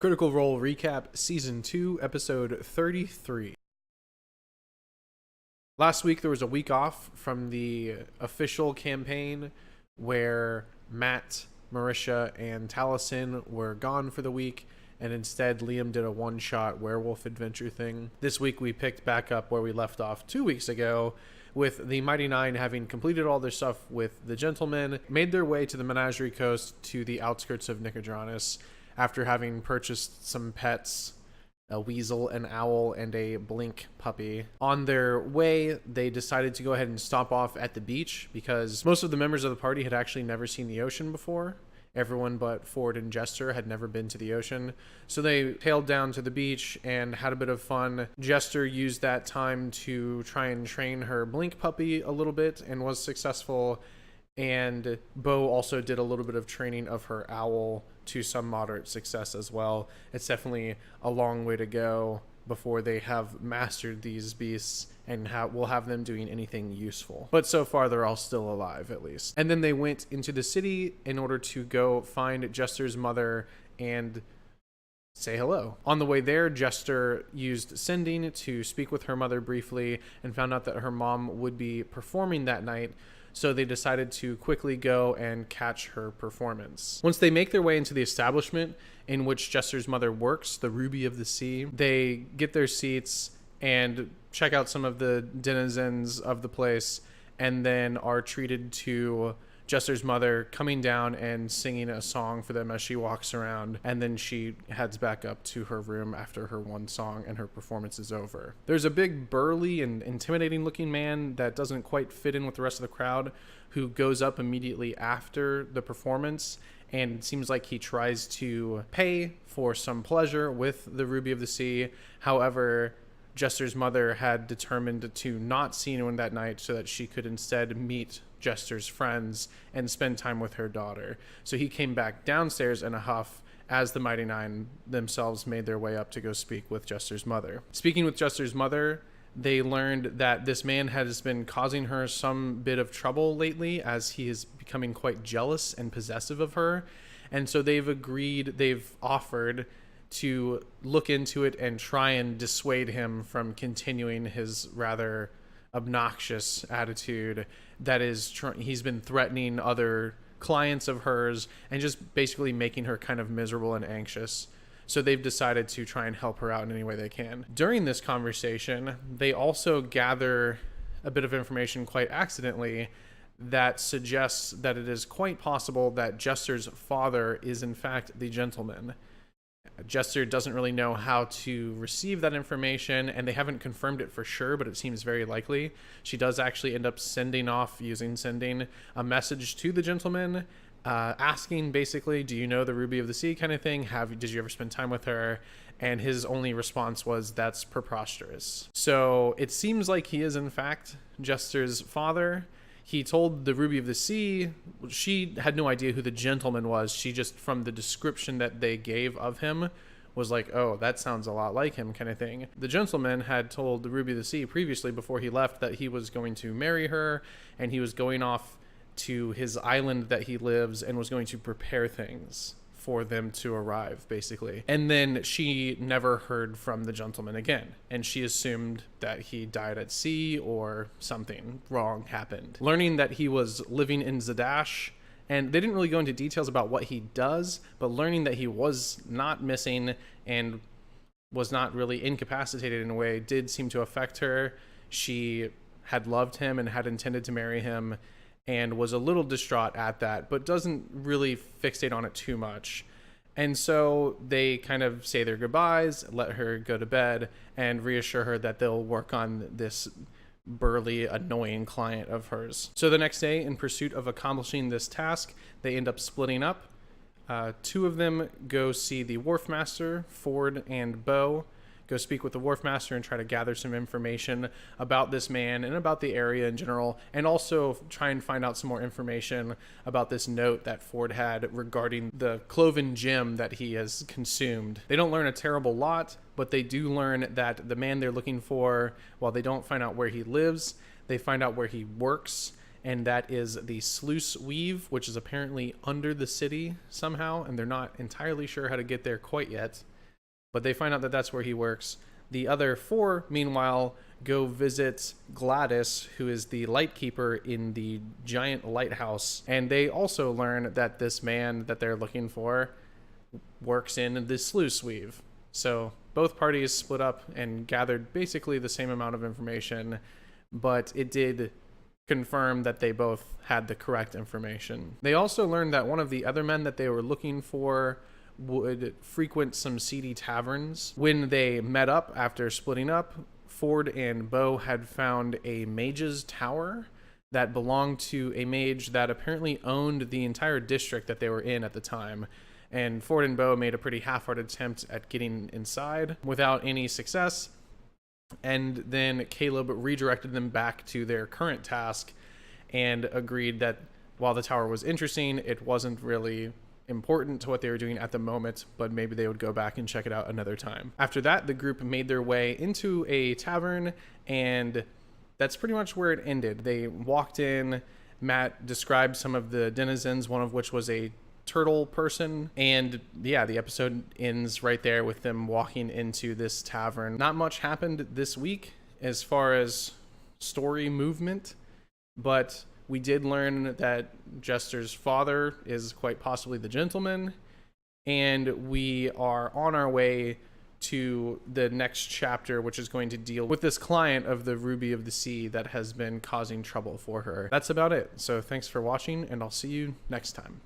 Critical Role Recap Season 2, Episode 33. Last week there was a week off from the official campaign where Matt, Marisha, and Taliesin were gone for the week, and instead Liam did a one-shot werewolf adventure thing. This week we picked back up where we left off 2 weeks ago, with the Mighty Nein having completed all their stuff with the gentlemen, made their way to the Menagerie Coast to the outskirts of Nicodranus, after having purchased some pets, a weasel, an owl, and a blink puppy. On their way, they decided to go ahead and stop off at the beach because most of the members of the party had actually never seen the ocean before. Everyone but Fjord and Jester had never been to the ocean. So they tailed down to the beach and had a bit of fun. Jester used that time to try and train her blink puppy a little bit and was successful. And Bo also did a little bit of training of her owl to some moderate success as well. It's definitely a long way to go before they have mastered these beasts and we'll have them doing anything useful. But so far, they're all still alive, at least. And then they went into the city in order to go find Jester's mother and say hello. On the way there, Jester used sending to speak with her mother briefly and found out that her mom would be performing that night. So they decided to quickly go and catch her performance. Once they make their way into the establishment in which Jester's mother works, the Ruby of the Sea, they get their seats and check out some of the denizens of the place, and then are treated to Jester's mother coming down and singing a song for them as she walks around, and then she heads back up to her room after her one song and her performance is over. There's a big burly and intimidating looking man that doesn't quite fit in with the rest of the crowd who goes up immediately after the performance, and it seems like he tries to pay for some pleasure with the Ruby of the Sea. However, Jester's mother had determined to not see anyone that night so that she could instead meet Jester's friends and spend time with her daughter. So he came back downstairs in a huff as the Mighty Nein themselves made their way up to go speak with Jester's mother. Speaking with Jester's mother, they learned that this man has been causing her some bit of trouble lately as he is becoming quite jealous and possessive of her. And so they've offered to look into it and try and dissuade him from continuing his rather obnoxious attitude that is he's been threatening other clients of hers and just basically making her kind of miserable and anxious. So they've decided to try and help her out in any way they can. During this conversation, they also gather a bit of information quite accidentally that suggests that it is quite possible that Jester's father is in fact the gentleman. Jester doesn't really know how to receive that information, and they haven't confirmed it for sure, but it seems very likely. She does actually end up sending a message to the gentleman, asking basically, do you know the Ruby of the Sea kind of thing? Did you ever spend time with her? And his only response was, that's preposterous. So it seems like he is in fact Jester's father. He told the Ruby of the Sea, she had no idea who the gentleman was. She just, from the description that they gave of him, was like, oh, that sounds a lot like him kind of thing. The gentleman had told the Ruby of the Sea previously before he left that he was going to marry her and he was going off to his island that he lives and was going to prepare things for them to arrive, basically. And then she never heard from the gentleman again, and she assumed that he died at sea or something wrong happened. Learning that he was living in Zadash, and they didn't really go into details about what he does, but learning that he was not missing and was not really incapacitated in a way did seem to affect her. She had loved him and had intended to marry him, and was a little distraught at that, but doesn't really fixate on it too much. And so they kind of say their goodbyes, let her go to bed, and reassure her that they'll work on this burly, annoying client of hers. So the next day, in pursuit of accomplishing this task, they end up splitting up. Two of them go see the wharf master, Fjord and Bo, go speak with the wharf master and try to gather some information about this man and about the area in general, and also try and find out some more information about this note that Fjord had regarding the Cloven Gem that he has consumed. They don't learn a terrible lot, but they do learn that the man they're looking for, while they don't find out where he lives, they find out where he works, and that is the sluice weave, which is apparently under the city somehow, and they're not entirely sure how to get there quite yet. but they find out that that's where he works. The other 4, meanwhile, go visit Gladys, who is the lightkeeper in the giant lighthouse, and they also learn that this man that they're looking for works in the sluice weave. So both parties split up and gathered basically the same amount of information, but it did confirm that they both had the correct information. They also learned that one of the other men that they were looking for would frequent some seedy taverns. When they met up after splitting up, Fjord and Bo had found a mage's tower that belonged to a mage that apparently owned the entire district that they were in at the time. And Fjord and Bo made a pretty half-hearted attempt at getting inside without any success. And then Caleb redirected them back to their current task and agreed that while the tower was interesting, it wasn't really important to what they were doing at the moment, but maybe they would go back and check it out another time. After that, the group made their way into a tavern, and that's pretty much where it ended. They walked in, Matt described some of the denizens, one of which was a turtle person, and yeah, the episode ends right there with them walking into this tavern. Not much happened this week as far as story movement, but we did learn that Jester's father is quite possibly the gentleman, and we are on our way to the next chapter, which is going to deal with this client of the Ruby of the Sea that has been causing trouble for her. That's about it. So thanks for watching, and I'll see you next time.